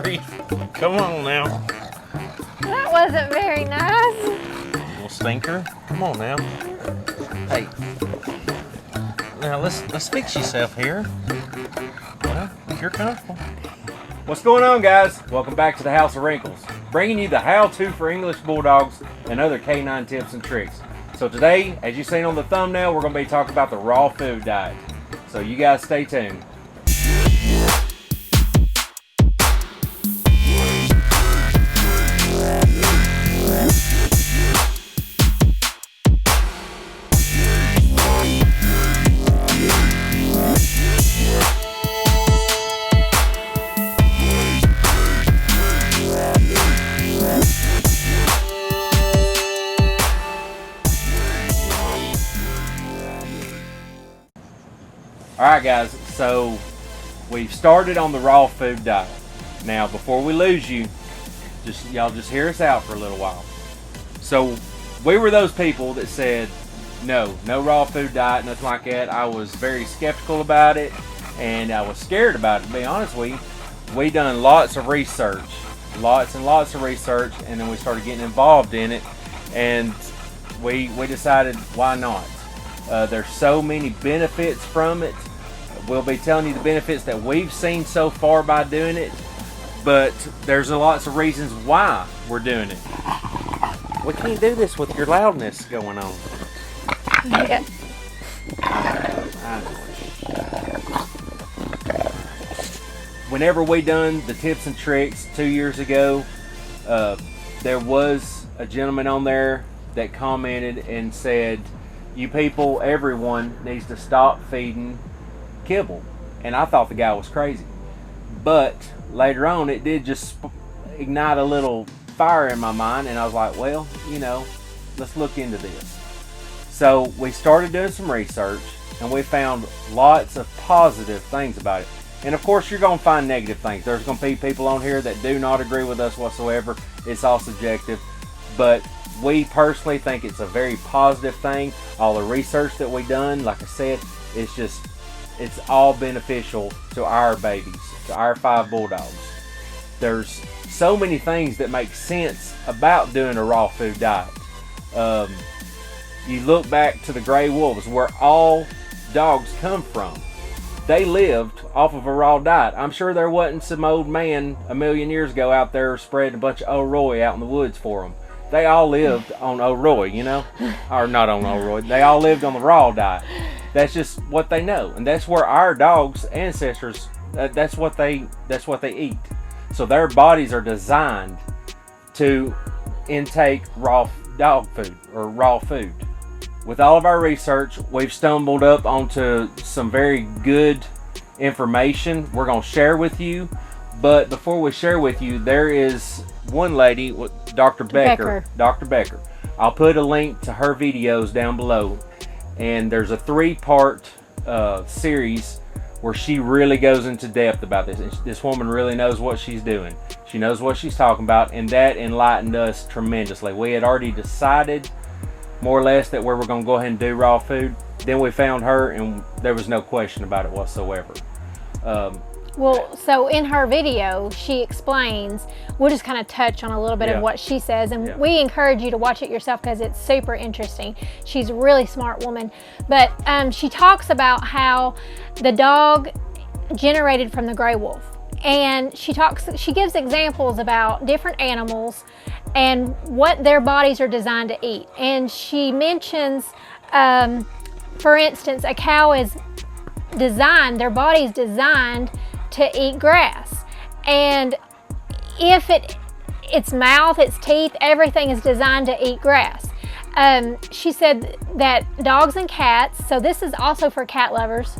grief. Come on now. That wasn't very nice. Little stinker. Come on now. Hey. Now let's fix yourself here. Well, if you're comfortable. What's going on, guys? Welcome back to the House of Wrinkles, bringing you the how-to for English Bulldogs and other canine tips and tricks. So today, as you've seen on the thumbnail, we're going to be talking about the raw food diet. So you guys stay tuned. Alright guys, so we've started on the raw food diet. Now before we lose you, y'all just hear us out for a little while. So we were those people that said no raw food diet, nothing like that. I was very skeptical about it and I was scared about it, to be honest with you. We done lots and lots of research, and then we started getting involved in it, and we decided, why not? There's so many benefits from it. We'll be telling you the benefits that we've seen so far by doing it, but there's lots of reasons why we're doing it. We can't do this with your loudness going on. Yeah. Whenever we done the tips and tricks 2 years ago, there was a gentleman on there that commented and said, you people, everyone needs to stop feeding kibble. And I thought the guy was crazy. But later on, it did just ignite a little fire in my mind, and I was like, well, you know, let's look into this. So we started doing some research, and we found lots of positive things about it. And of course, you're going to find negative things. There's going to be people on here that do not agree with us whatsoever. It's all subjective. But we personally think it's a very positive thing. All the research that we've done, like I said, it's all beneficial to our babies, to our 5 bulldogs. There's so many things that make sense about doing a raw food diet. You look back to the gray wolves, where all dogs come from. They lived off of a raw diet. I'm sure there wasn't some old man a million years ago out there spreading a bunch of O'Roy out in the woods for them. They all lived on O'Roy, you know? Or not on O'Roy. They all lived on the raw diet. That's just what they know. And that's where our dogs' ancestors, that's what they eat. So their bodies are designed to intake raw dog food or raw food. With all of our research, we've stumbled up onto some very good information we're going to share with you. But before we share with you, there is one lady, Dr. Becker. Dr. Becker. I'll put a link to her videos down below. And there's a 3-part series where she really goes into depth about this. And this woman really knows what she's doing. She knows what she's talking about, and that enlightened us tremendously. We had already decided more or less that we were going to go ahead and do raw food. Then we found her, and there was no question about it whatsoever. Well, so in her video, she explains, we'll just kind of touch on a little bit of what she says, and we encourage you to watch it yourself because it's super interesting. She's a really smart woman. But she talks about how the dog generated from the gray wolf. And she gives examples about different animals and what their bodies are designed to eat. And she mentions, for instance, a cow is designed, their body's designed to eat grass, and if its mouth, its teeth, everything is designed to eat grass. She said that dogs and cats, so this is also for cat lovers,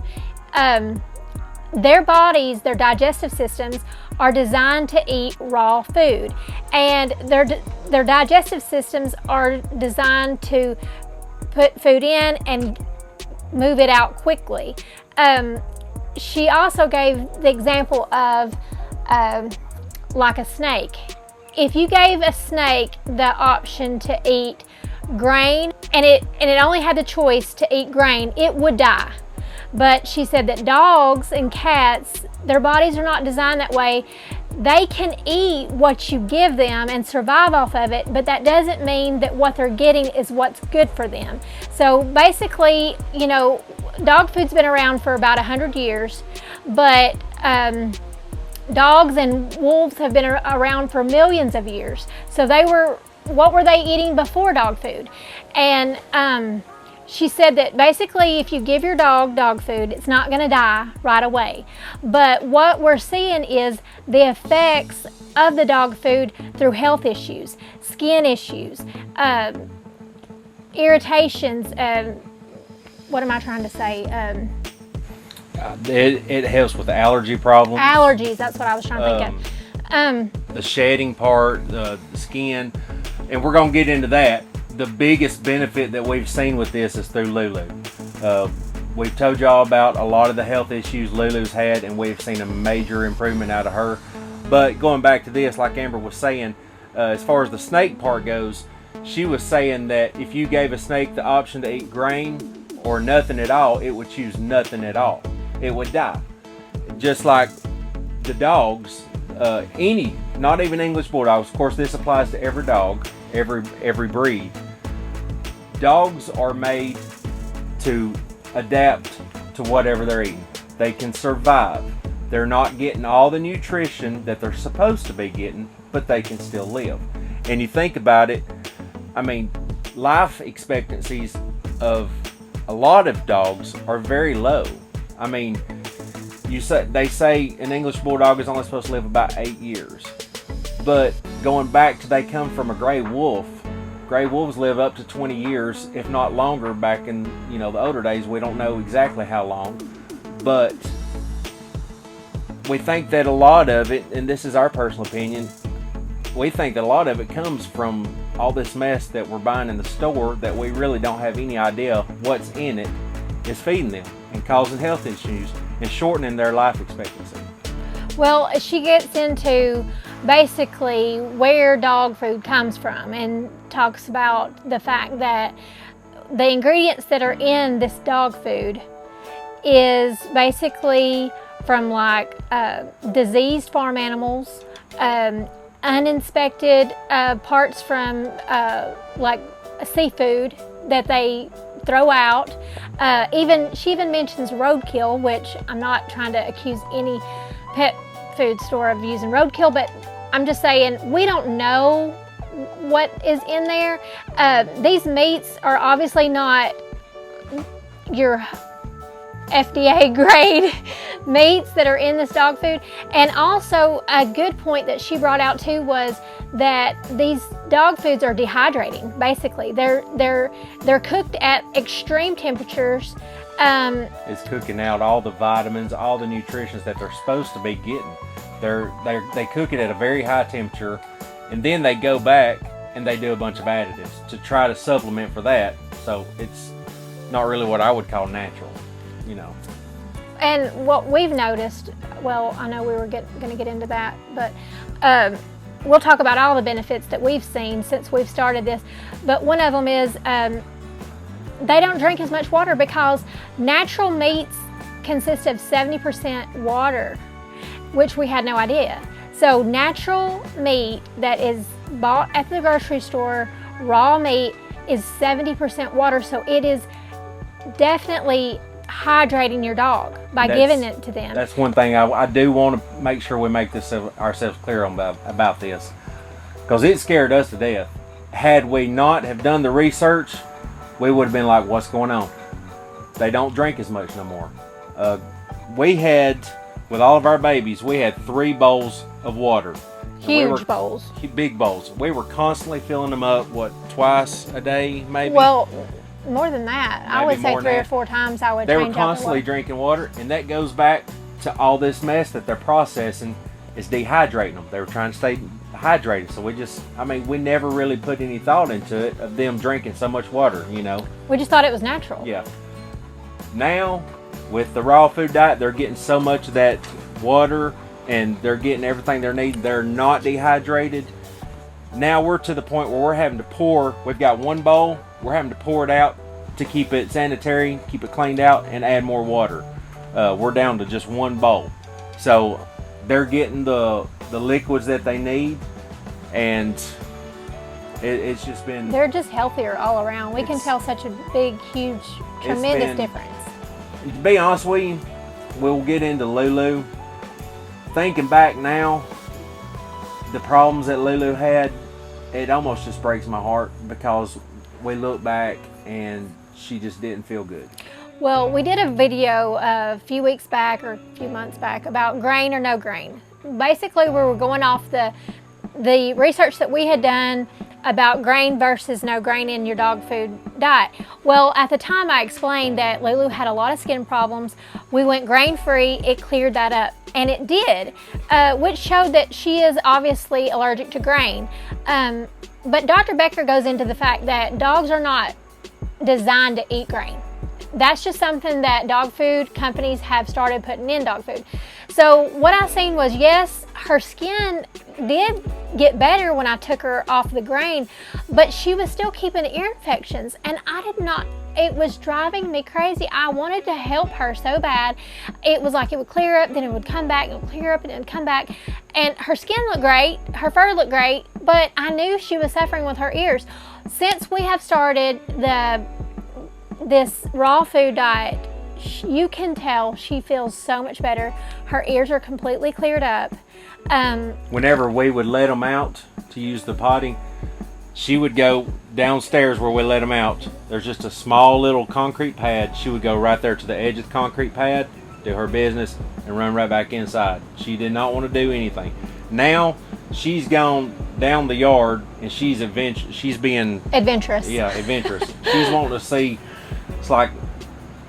their bodies, their digestive systems are designed to eat raw food, and their digestive systems are designed to put food in and move it out quickly. She also gave the example of like a snake. If you gave a snake the option to eat grain and it only had the choice to eat grain, it would die. But she said that dogs and cats, their bodies are not designed that way. they can eat what you give them and survive off of it, but that doesn't mean that what they're getting is what's good for them. So basically, you know, dog food's been around for about 100 years, but dogs and wolves have been around for millions of years. So what were they eating before dog food? And she said that basically if you give your dog food, it's not going to die right away. But what we're seeing is the effects of the dog food through health issues, skin issues, irritations, what am I trying to say? It helps with allergy problems. Allergies, that's what I was trying to think of. The shedding part, the skin, and we're going to get into that. The biggest benefit that we've seen with this is through Lulu. We've told y'all about a lot of the health issues Lulu's had, and we've seen a major improvement out of her. But going back to this, like Amber was saying, as far as the snake part goes, she was saying that if you gave a snake the option to eat grain or nothing at all, it would choose nothing at all. It would die. Just like the dogs, not even English Bulldogs, of course this applies to every dog, every breed. Dogs are made to adapt to whatever they're eating. They can survive. They're not getting all the nutrition that they're supposed to be getting, but they can still live. And you think about it, I mean, life expectancies of a lot of dogs are very low. I mean, they say an English Bulldog is only supposed to live about 8 years. But going back to they come from a gray wolf, gray wolves live up to 20 years, if not longer. Back in the older days, we don't know exactly how long, but we think that a lot of it, and this is our personal opinion, we think that a lot of it comes from all this mess that we're buying in the store that we really don't have any idea what's in it is feeding them and causing health issues and shortening their life expectancy. Well, she gets into basically where dog food comes from and talks about the fact that the ingredients that are in this dog food is basically from like diseased farm animals, uninspected parts from like seafood that they throw out. She even mentions roadkill, which I'm not trying to accuse any pet food store of using roadkill, but I'm just saying we don't know what is in there. These meats are obviously not your FDA grade meats that are in this dog food. And also a good point that she brought out too was that these dog foods are dehydrating. Basically, they're cooked at extreme temperatures. It's cooking out all the vitamins, all the nutrition that they're supposed to be getting. They cook it at a very high temperature, and then they go back and they do a bunch of additives to try to supplement for that. So it's not really what I would call natural, And what we've noticed, well, I know we were going to get into that, but we'll talk about all the benefits that we've seen since we've started this. But one of them is they don't drink as much water because natural meats consist of 70% water, which we had no idea. So natural meat that is bought at the grocery store, raw meat, is 70% water. So it is definitely hydrating your dog by giving it to them. That's one thing I do want to make sure we make this ourselves clear on about this, because it scared us to death. Had we not have done the research, we would have been like, what's going on? They don't drink as much no more. We had, with all of our babies, we had 3 bowls of water. Huge bowls. Big bowls. We were constantly filling them up, twice a day maybe? Well, more than that. Maybe I would say 3 or or 4 times I would They change were constantly drinking water, and that goes back to all this mess that they're processing is dehydrating them. They were trying to stay hydrated. So we never really put any thought into it of them drinking so much water, We just thought it was natural. Yeah. Now, with the raw food diet, they're getting so much of that water and they're getting everything they need. They're not dehydrated. Now we're to the point where we're having to pour. We've got 1 bowl. We're having to pour it out to keep it sanitary, keep it cleaned out, and add more water. We're down to just 1 bowl. So they're getting the liquids that they need, and it's just been. They're just healthier all around. We can tell such a big, huge, tremendous difference. To be honest with you, we'll get into Lulu. Thinking back now, the problems that Lulu had, it almost just breaks my heart because we look back and she just didn't feel good. Well, we did a video a few weeks back or a few months back about grain or no grain. Basically, we were going off the research that we had done about grain versus no grain in your dog food diet. Well, at the time I explained that Lulu had a lot of skin problems. We went grain-free, it cleared that up, and it did, which showed that she is obviously allergic to grain. But Dr. Becker goes into the fact that dogs are not designed to eat grain. That's just something that dog food companies have started putting in dog food. So what I seen was, yes, her skin did get better when I took her off the grain, but she was still keeping ear infections, and I did not. It was driving me crazy. I wanted to help her so bad. It was like it would clear up, then it would come back, it would clear up, and it would come back. And her skin looked great, her fur looked great, but I knew she was suffering with her ears. Since we have started this raw food diet, you can tell she feels so much better. Her ears are completely cleared up. Whenever we would let them out to use the potty, she would go downstairs where we let them out. There's just a small little concrete pad. She would go right there to the edge of the concrete pad, do her business, and run right back inside. She did not want to do anything. Now she's gone down the yard and she's being adventurous. Yeah, adventurous. She's wanting to see. It's like,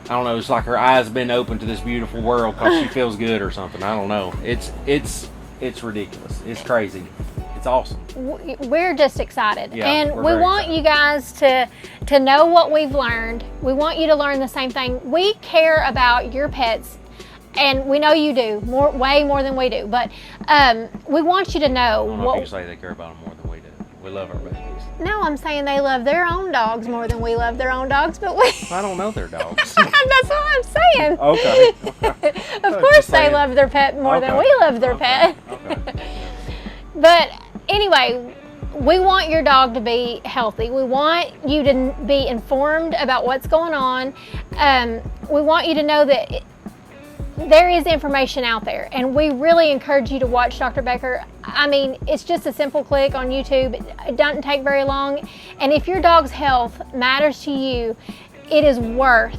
I don't know, it's like her eyes have been open to this beautiful world because she feels good or something. I don't know. It's ridiculous. It's crazy. It's awesome. We're just excited. Yeah, and we want you guys to know what we've learned. We want you to learn the same thing. We care about your pets, and we know you do, way more than we do. But we want you to know. I don't know if you say they care about them more than we do. We love our babies. No, I'm saying they love their own dogs more than we love their own dogs, but we... I don't know their dogs. That's what I'm saying. Okay. Of course they love their pet more than we love their pet. Okay. But anyway, we want your dog to be healthy. We want you to be informed about what's going on. We want you to know that there is information out there, and we really encourage you to watch Dr. Becker. I mean, it's just a simple click on YouTube. It doesn't take very long, and if your dog's health matters to you, it is worth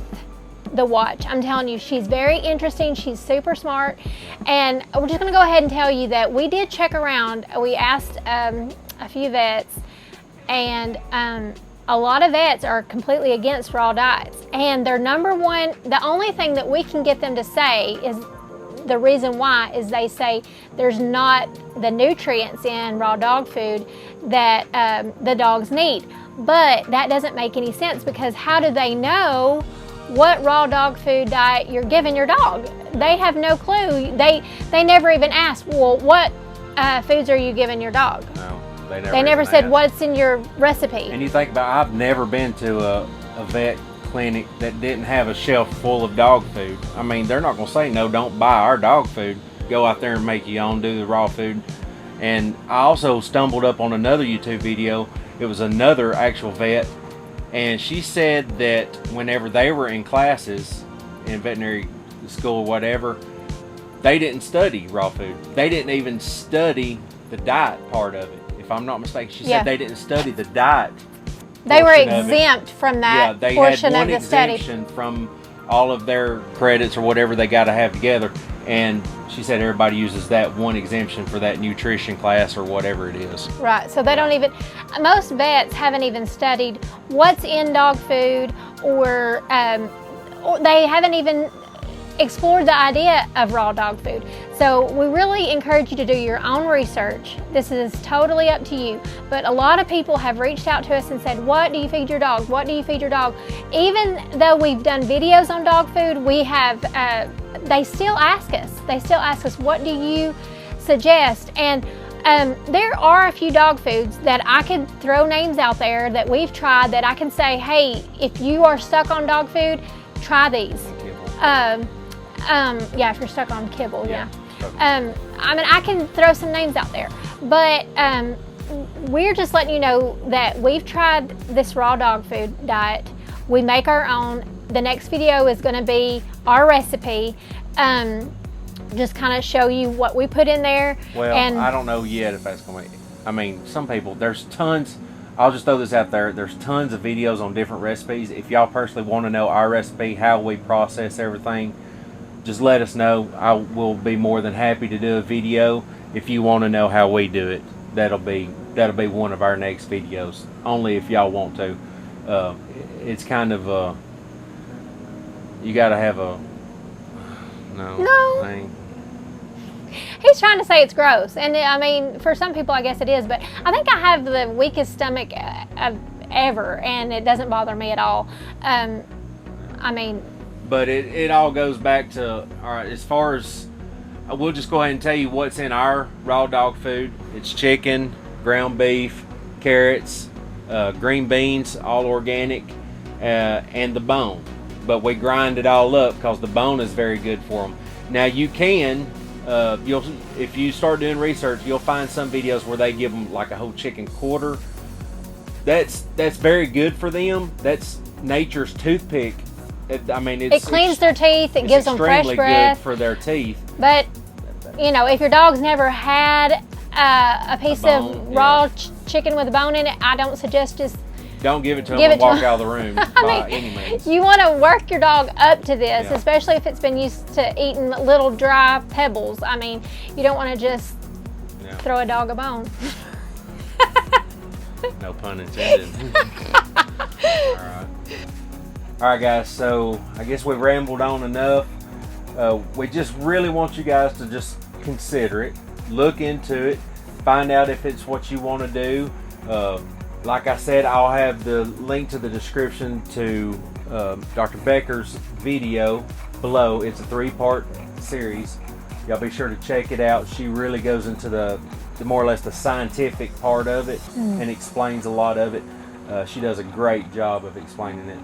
the watch. I'm telling you, she's very interesting. She's super smart, and we're just going to go ahead and tell you that we did check around. We asked a few vets, and a lot of vets are completely against raw diets, and their number one, the only thing that we can get them to say is the reason why is they say there's not the nutrients in raw dog food that the dogs need. But that doesn't make any sense, because how do they know what raw dog food diet you're giving your dog? They have no clue. They never even asked, well, what foods are you giving your dog? No. They never said what's in your recipe. And you think about, I've never been to a vet clinic that didn't have a shelf full of dog food. I mean, they're not going to say, no, don't buy our dog food. Go out there and make your own, do the raw food. And I also stumbled up on another YouTube video. It was another actual vet. And she said that whenever they were in classes in veterinary school or whatever, they didn't study raw food. They didn't even study the diet part of it. If I'm not mistaken, she said they didn't study the diet. They were exempt from that portion of the study. They had one exemption from all of their credits or whatever they got to have together. And she said everybody uses that one exemption for that nutrition class or whatever it is. Right, so they don't even, most vets haven't even studied what's in dog food, or they haven't even explored the idea of raw dog food. So we really encourage you to do your own research. This is totally up to you. But a lot of people have reached out to us and said, what do you feed your dog? What do you feed your dog? Even though we've done videos on dog food, we have, they still ask us. They still ask us, what do you suggest? And there are a few dog foods that I could throw names out there that we've tried that I can say, hey, if you are stuck on dog food, try these. Yeah, if you're stuck on kibble, yeah. I mean, I can throw some names out there, but we're just letting you know that we've tried this raw dog food diet. We make our own. The next video is going to be our recipe. Just kind of show you what we put in there. Well, and I don't know yet if that's going to be. I mean, some people, there's tons. I'll just throw this out there. There's tons of videos on different recipes. If y'all personally want to know our recipe, how we process everything, just let us know. I will be more than happy to do a video. If you want to know how we do it, that'll be one of our next videos. Only if y'all want to. It's kind of you got to have a no thing. He's trying to say it's gross, and I mean, for some people I guess it is, but I think I have the weakest stomach ever, and it doesn't bother me at all. I mean, but it all goes back to, all right, as far as, we'll just go ahead and tell you what's in our raw dog food. It's chicken, ground beef, carrots, green beans, all organic, and the bone. But we grind it all up because the bone is very good for them. Now you can, if you start doing research, you'll find some videos where they give them like a whole chicken quarter. That's very good for them. That's nature's toothpick. It cleans their teeth. It gives them fresh breath. Extremely good for their teeth. But you know, if your dog's never had a piece of raw chicken with a bone in it, I don't suggest just don't give it to them and walk out of the room by any means. You want to work your dog up to this, Yeah. especially if it's been used to eating little dry pebbles. I mean, you don't want to just throw a dog a bone. No pun intended. All right, guys. So I guess we've rambled on enough. We just really want you guys to just consider it, look into it, find out if it's what you want to do. Like I said, I'll have the link to the description to Dr. Beckers' video below. It's a 3-part series. Y'all be sure to check it out. She really goes into the more or less the scientific part of it and explains a lot of it. She does a great job of explaining it.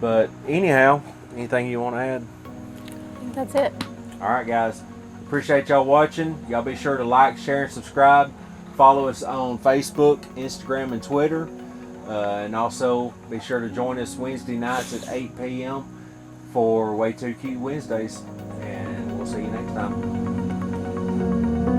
But anyhow, anything you want to add? I think that's it. All right, guys. Appreciate y'all watching. Y'all be sure to like, share, and subscribe. Follow us on Facebook, Instagram, and Twitter. And also be sure to join us Wednesday nights at 8 p.m. for Way Too Cute Wednesdays. And we'll see you next time.